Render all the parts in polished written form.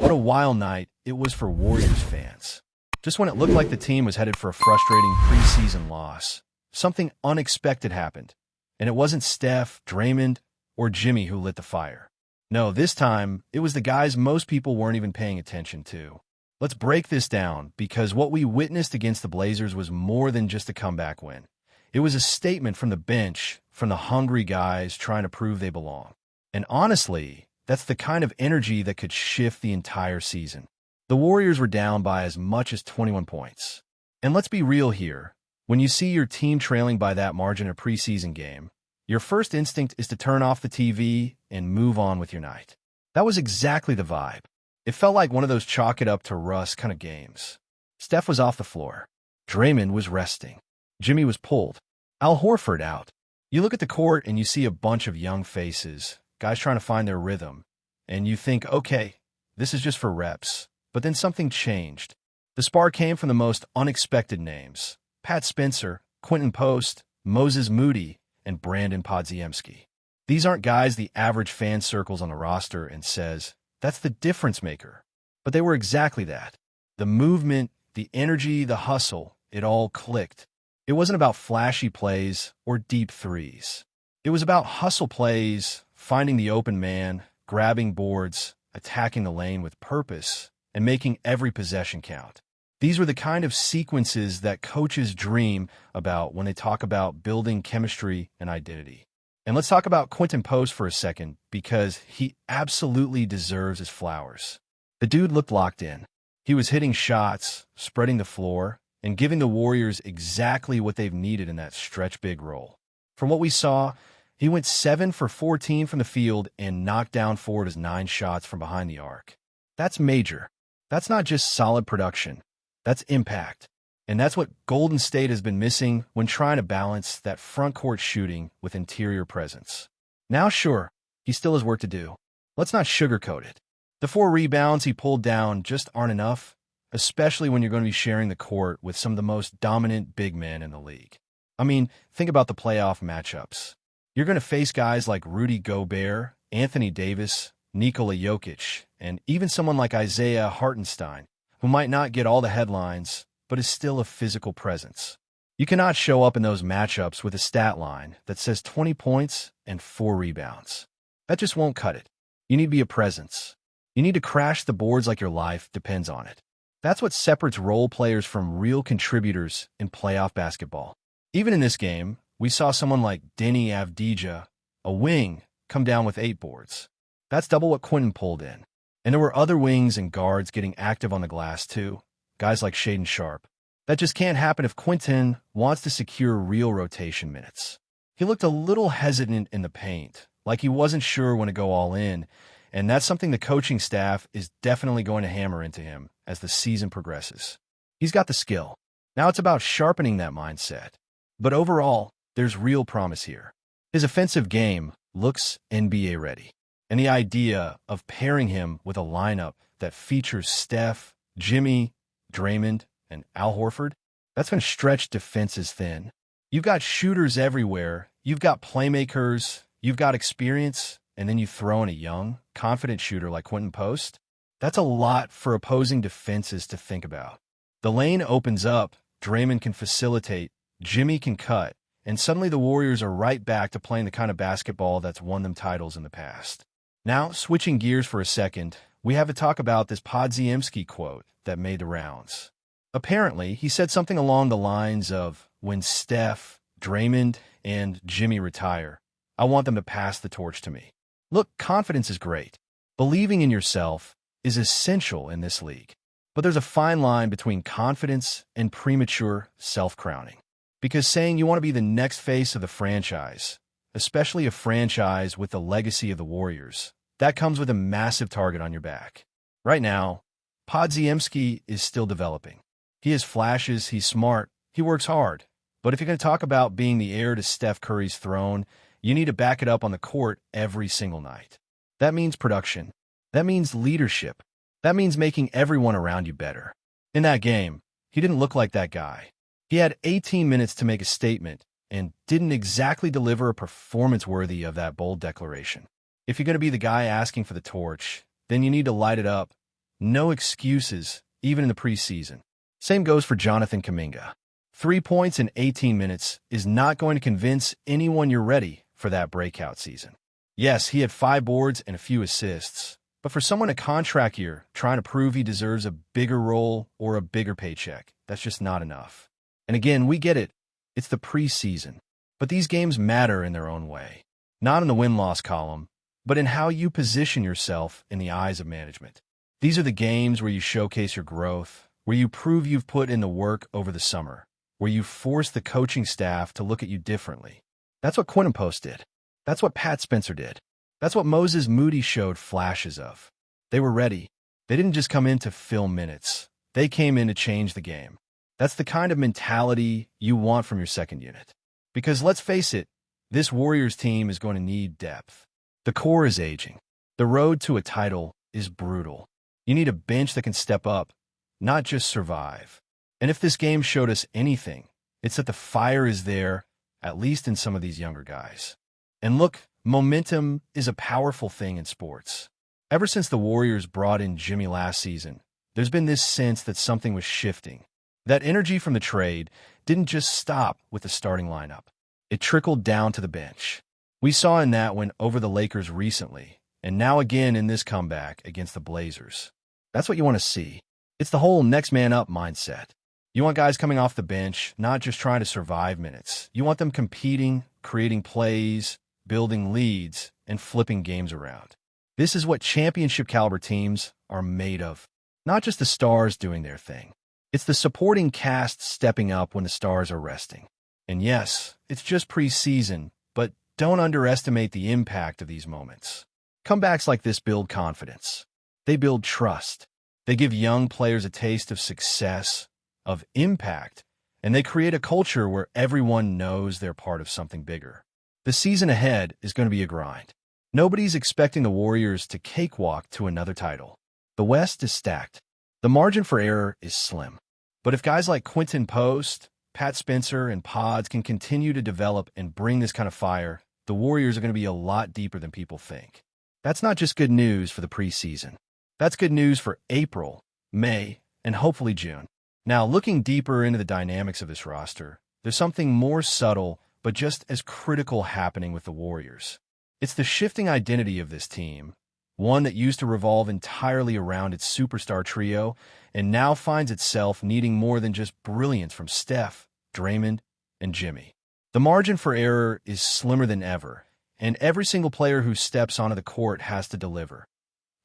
what a wild night it was for Warriors fans. Just when it looked like the team was headed for a frustrating preseason loss, something unexpected happened. And it wasn't Steph, Draymond, or Jimmy who lit the fire. No, this time, it was the guys most people weren't even paying attention to. Let's break this down, because what we witnessed against the Blazers was more than just a comeback win. It was a statement from the bench, from the hungry guys trying to prove they belong. And honestly, that's the kind of energy that could shift the entire season. The Warriors were down by as much as 21 points. And let's be real here. When you see your team trailing by that margin in a preseason game, your first instinct is to turn off the TV and move on with your night. That was exactly the vibe. It felt like one of those chalk it up to Russ kind of games. Steph was off the floor. Draymond was resting. Jimmy was pulled. Al Horford out. You look at the court and you see a bunch of young faces, guys trying to find their rhythm, and you think, okay, this is just for reps. But then something changed. The spark came from the most unexpected names. Pat Spencer, Quinton Post, Moses Moody, and Brandon Podziemski. These aren't guys the average fan circles on the roster and says, that's the difference maker. But they were exactly that. The movement, the energy, the hustle, it all clicked. It wasn't about flashy plays or deep threes. It was about hustle plays, finding the open man, grabbing boards, attacking the lane with purpose, and making every possession count. These were the kind of sequences that coaches dream about when they talk about building chemistry and identity. And let's talk about Quinton Post for a second, because he absolutely deserves his flowers. The dude looked locked in. He was hitting shots, spreading the floor, and giving the Warriors exactly what they've needed in that stretch big role. From what we saw, he went 7 for 14 from the field and knocked down 4 of his 9 shots from behind the arc. That's major. That's not just solid production. That's impact. And that's what Golden State has been missing when trying to balance that front court shooting with interior presence. Now, sure, he still has work to do. Let's not sugarcoat it. The 4 rebounds he pulled down just aren't enough, especially when you're going to be sharing the court with some of the most dominant big men in the league. I mean, think about the playoff matchups. You're going to face guys like Rudy Gobert, Anthony Davis, Nikola Jokic, and even someone like Isaiah Hartenstein, who might not get all the headlines, but is still a physical presence. You cannot show up in those matchups with a stat line that says 20 points and 4 rebounds. That just won't cut it. You need to be a presence. You need to crash the boards like your life depends on it. That's what separates role players from real contributors in playoff basketball. Even in this game, we saw someone like Denny Avdija, a wing, come down with 8 boards. That's double what Quinton pulled in. And there were other wings and guards getting active on the glass too, guys like Shaedon Sharpe. That just can't happen if Quinton wants to secure real rotation minutes. He looked a little hesitant in the paint, like he wasn't sure when to go all in, and that's something the coaching staff is definitely going to hammer into him as the season progresses. He's got the skill. Now it's about sharpening that mindset. But overall, there's real promise here. His offensive game looks NBA ready. And the idea of pairing him with a lineup that features Steph, Jimmy, Draymond, and Al Horford, that's going to stretch defenses thin. You've got shooters everywhere, you've got playmakers, you've got experience, and then you throw in a young, confident shooter like Quinton Post. That's a lot for opposing defenses to think about. The lane opens up, Draymond can facilitate, Jimmy can cut, and suddenly the Warriors are right back to playing the kind of basketball that's won them titles in the past. Now, switching gears for a second, we have to talk about this Podziemski quote that made the rounds. Apparently, he said something along the lines of, when Steph, Draymond, and Jimmy retire, I want them to pass the torch to me. Look, confidence is great. Believing in yourself is essential in this league. But there's a fine line between confidence and premature self-crowning. Because saying you want to be the next face of the franchise, especially a franchise with the legacy of the Warriors, that comes with a massive target on your back. Right now, Podziemski is still developing. He has flashes, he's smart, he works hard. But if you're going to talk about being the heir to Steph Curry's throne, you need to back it up on the court every single night. That means production. That means leadership. That means making everyone around you better. In that game, he didn't look like that guy. He had 18 minutes to make a statement and didn't exactly deliver a performance worthy of that bold declaration. If you're going to be the guy asking for the torch, then you need to light it up No excuses, even in the preseason. Same goes for Jonathan Kuminga. 3 points in 18 minutes is not going to convince anyone you're ready for that breakout season. Yes, he had 5 boards and a few assists, but for someone a contract year trying to prove he deserves a bigger role or a bigger paycheck, that's just not enough. And again, we get it. It's the preseason. But these games matter in their own way. Not in the win-loss column, but in how you position yourself in the eyes of management. These are the games where you showcase your growth, where you prove you've put in the work over the summer, where you force the coaching staff to look at you differently. That's what Quinton Post did. That's what Pat Spencer did. That's what Moses Moody showed flashes of. They were ready. They didn't just come in to fill minutes. They came in to change the game. That's the kind of mentality you want from your second unit. Because let's face it, this Warriors team is going to need depth. The core is aging. The road to a title is brutal. You need a bench that can step up, not just survive. And if this game showed us anything, it's that the fire is there, at least in some of these younger guys. And look, momentum is a powerful thing in sports. Ever since the Warriors brought in Jimmy last season, there's been this sense that something was shifting. That energy from the trade didn't just stop with the starting lineup. It trickled down to the bench. We saw in that win over the Lakers recently, and now again in this comeback against the Blazers. That's what you want to see. It's the whole next man up mindset. You want guys coming off the bench, not just trying to survive minutes. You want them competing, creating plays, building leads, and flipping games around. This is what championship caliber teams are made of. Not just the stars doing their thing. It's the supporting cast stepping up when the stars are resting. And yes, it's just preseason, but don't underestimate the impact of these moments. Comebacks like this build confidence. They build trust. They give young players a taste of success, of impact, and they create a culture where everyone knows they're part of something bigger. The season ahead is going to be a grind. Nobody's expecting the Warriors to cakewalk to another title. The West is stacked. The margin for error is slim. But if guys like Quinton Post, Pat Spencer, and Pods can continue to develop and bring this kind of fire, the Warriors are going to be a lot deeper than people think. That's not just good news for the preseason. That's good news for April, May, and hopefully June. Now, looking deeper into the dynamics of this roster, there's something more subtle but just as critical happening with the Warriors. It's the shifting identity of this team, one that used to revolve entirely around its superstar trio and now finds itself needing more than just brilliance from Steph, Draymond, and Jimmy. The margin for error is slimmer than ever, and every single player who steps onto the court has to deliver,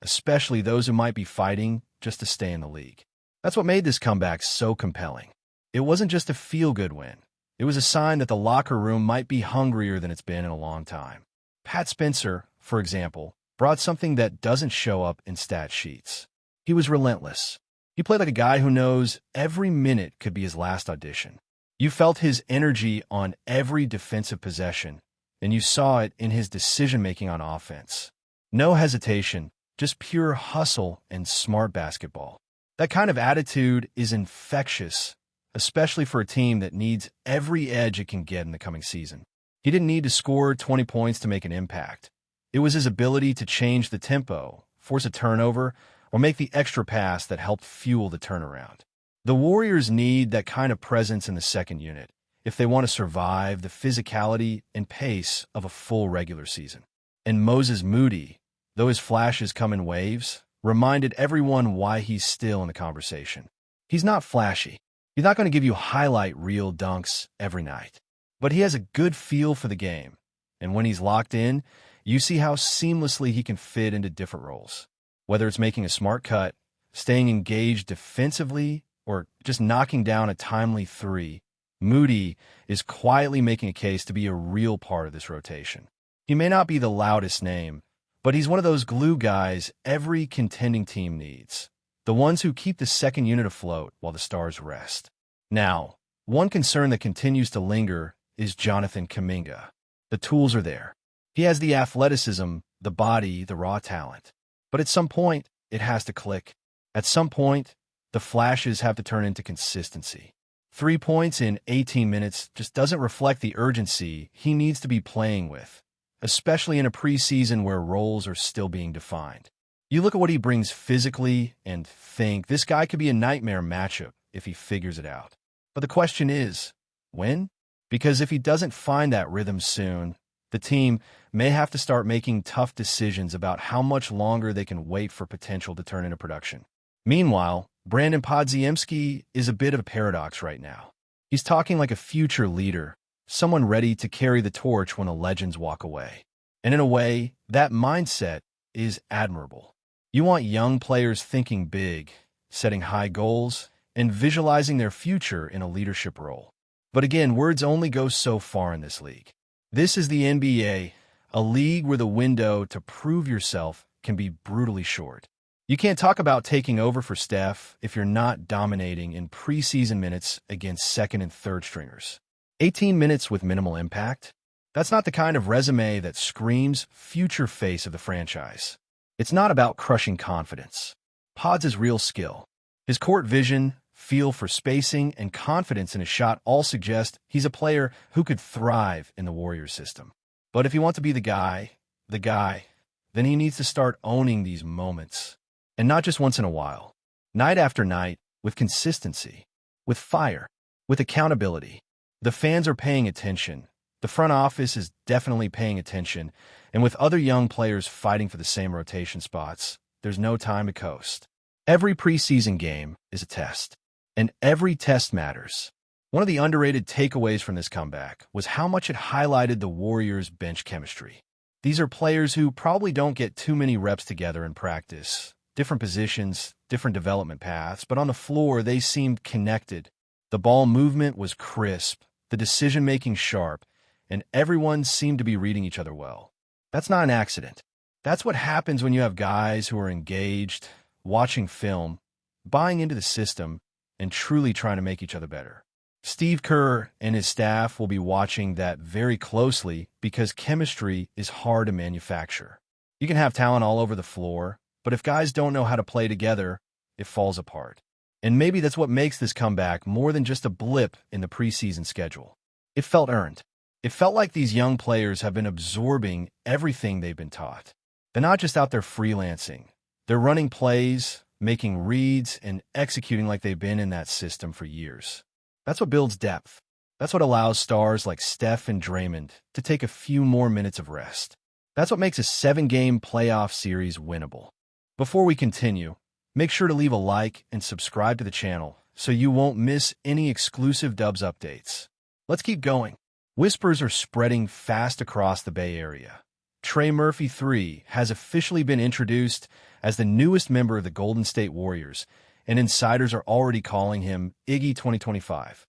especially those who might be fighting just to stay in the league. That's what made this comeback so compelling. It wasn't just a feel-good win. It was a sign that the locker room might be hungrier than it's been in a long time. Pat Spencer, for example, brought something that doesn't show up in stat sheets. He was relentless. He played like a guy who knows every minute could be his last audition. You felt his energy on every defensive possession, and you saw it in his decision-making on offense. No hesitation, just pure hustle and smart basketball. That kind of attitude is infectious, especially for a team that needs every edge it can get in the coming season. He didn't need to score 20 points to make an impact. It was his ability to change the tempo, force a turnover, or make the extra pass that helped fuel the turnaround. The Warriors need that kind of presence in the second unit if they want to survive the physicality and pace of a full regular season. And Moses Moody, though his flashes come in waves, reminded everyone why he's still in the conversation. He's not flashy. He's not going to give you highlight reel dunks every night. But he has a good feel for the game. And when he's locked in, you see how seamlessly he can fit into different roles. Whether it's making a smart cut, staying engaged defensively, or just knocking down a timely three, Moody is quietly making a case to be a real part of this rotation. He may not be the loudest name, but he's one of those glue guys every contending team needs. The ones who keep the second unit afloat while the stars rest. Now, one concern that continues to linger is Jonathan Kuminga. The tools are there. He has the athleticism, the body, the raw talent. But at some point, it has to click. At some point, the flashes have to turn into consistency. 3 points in 18 minutes just doesn't reflect the urgency he needs to be playing with, especially in a preseason where roles are still being defined. You look at what he brings physically and think this guy could be a nightmare matchup if he figures it out. But the question is, when? Because if he doesn't find that rhythm soon, the team may have to start making tough decisions about how much longer they can wait for potential to turn into production. Meanwhile, Brandon Podziemski is a bit of a paradox right now. He's talking like a future leader, someone ready to carry the torch when the legends walk away. And in a way, that mindset is admirable. You want young players thinking big, setting high goals, and visualizing their future in a leadership role. But again, words only go so far in this league. This is the NBA, a league where the window to prove yourself can be brutally short. You can't talk about taking over for Steph if you're not dominating in preseason minutes against second and third stringers. 18 minutes with minimal impact? That's not the kind of resume that screams future face of the franchise. It's not about crushing confidence. Pod's real skill. His court vision, feel for spacing, and confidence in his shot all suggest he's a player who could thrive in the Warriors system. But if you want to be the guy, then he needs to start owning these moments. And not just once in a while. Night after night, with consistency, with fire, with accountability. The fans are paying attention. The front office is definitely paying attention. And with other young players fighting for the same rotation spots, there's no time to coast. Every preseason game is a test. And every test matters. One of the underrated takeaways from this comeback was how much it highlighted the Warriors' bench chemistry. These are players who probably don't get too many reps together in practice. Different positions, different development paths, but on the floor they seemed connected. The ball movement was crisp, the decision-making sharp, and everyone seemed to be reading each other well. That's not an accident. That's what happens when you have guys who are engaged, watching film, buying into the system, and truly trying to make each other better. Steve Kerr and his staff will be watching that very closely because chemistry is hard to manufacture. You can have talent all over the floor, but if guys don't know how to play together, it falls apart. And maybe that's what makes this comeback more than just a blip in the preseason schedule. It felt earned. It felt like these young players have been absorbing everything they've been taught. They're not just out there freelancing. They're running plays, making reads, and executing like they've been in that system for years. That's what builds depth. That's what allows stars like Steph and Draymond to take a few more minutes of rest. That's what makes a 7-game playoff series winnable. Before we continue, make sure to leave a like and subscribe to the channel so you won't miss any exclusive Dubs updates. Let's keep going. Whispers are spreading fast across the Bay Area. Trey Murphy III has officially been introduced as the newest member of the Golden State Warriors, and insiders are already calling him IGGY 2025.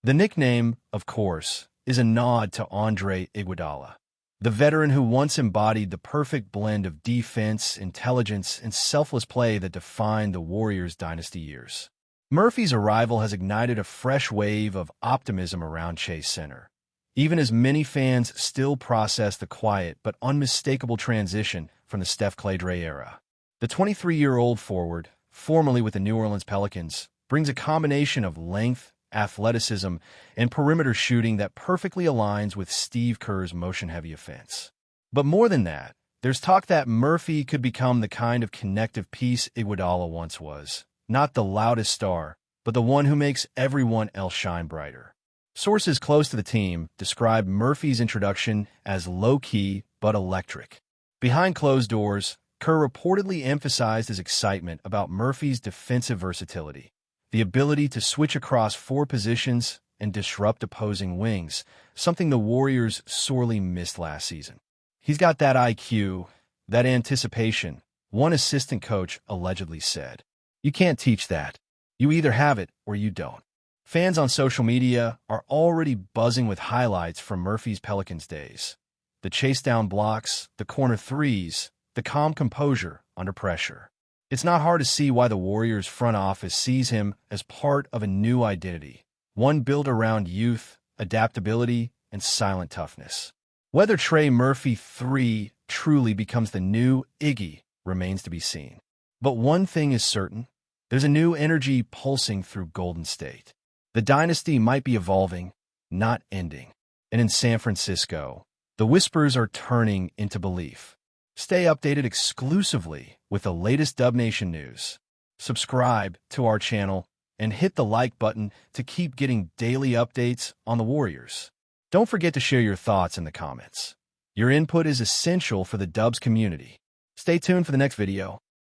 The nickname, of course, is a nod to Andre Iguodala, the veteran who once embodied the perfect blend of defense, intelligence, and selfless play that defined the Warriors' dynasty years. Murphy's arrival has ignited a fresh wave of optimism around Chase Center, even as many fans still process the quiet but unmistakable transition from the Steph-Clay-Dre era. The 23-year-old forward, formerly with the New Orleans Pelicans, brings a combination of length, athleticism, and perimeter shooting that perfectly aligns with Steve Kerr's motion-heavy offense. But more than that, there's talk that Murphy could become the kind of connective piece Iguodala once was, not the loudest star, but the one who makes everyone else shine brighter. Sources close to the team describe Murphy's introduction as low-key but electric. Behind closed doors, Kerr reportedly emphasized his excitement about Murphy's defensive versatility, the ability to switch across 4 positions and disrupt opposing wings, something the Warriors sorely missed last season. He's got that IQ, that anticipation, one assistant coach allegedly said. You can't teach that. You either have it or you don't. Fans on social media are already buzzing with highlights from Murphy's Pelicans days. The chase-down blocks, the corner threes, the calm composure under pressure. It's not hard to see why the Warriors front office sees him as part of a new identity, one built around youth, adaptability, and silent toughness. Whether Trey Murphy III truly becomes the new IGGY remains to be seen. But one thing is certain, there's a new energy pulsing through Golden State. The dynasty might be evolving, not ending. And in San Francisco, the whispers are turning into belief. Stay updated exclusively with the latest Dub Nation news. Subscribe to our channel and hit the like button to keep getting daily updates on the Warriors. Don't forget to share your thoughts in the comments. Your input is essential for the Dubs community. Stay tuned for the next video.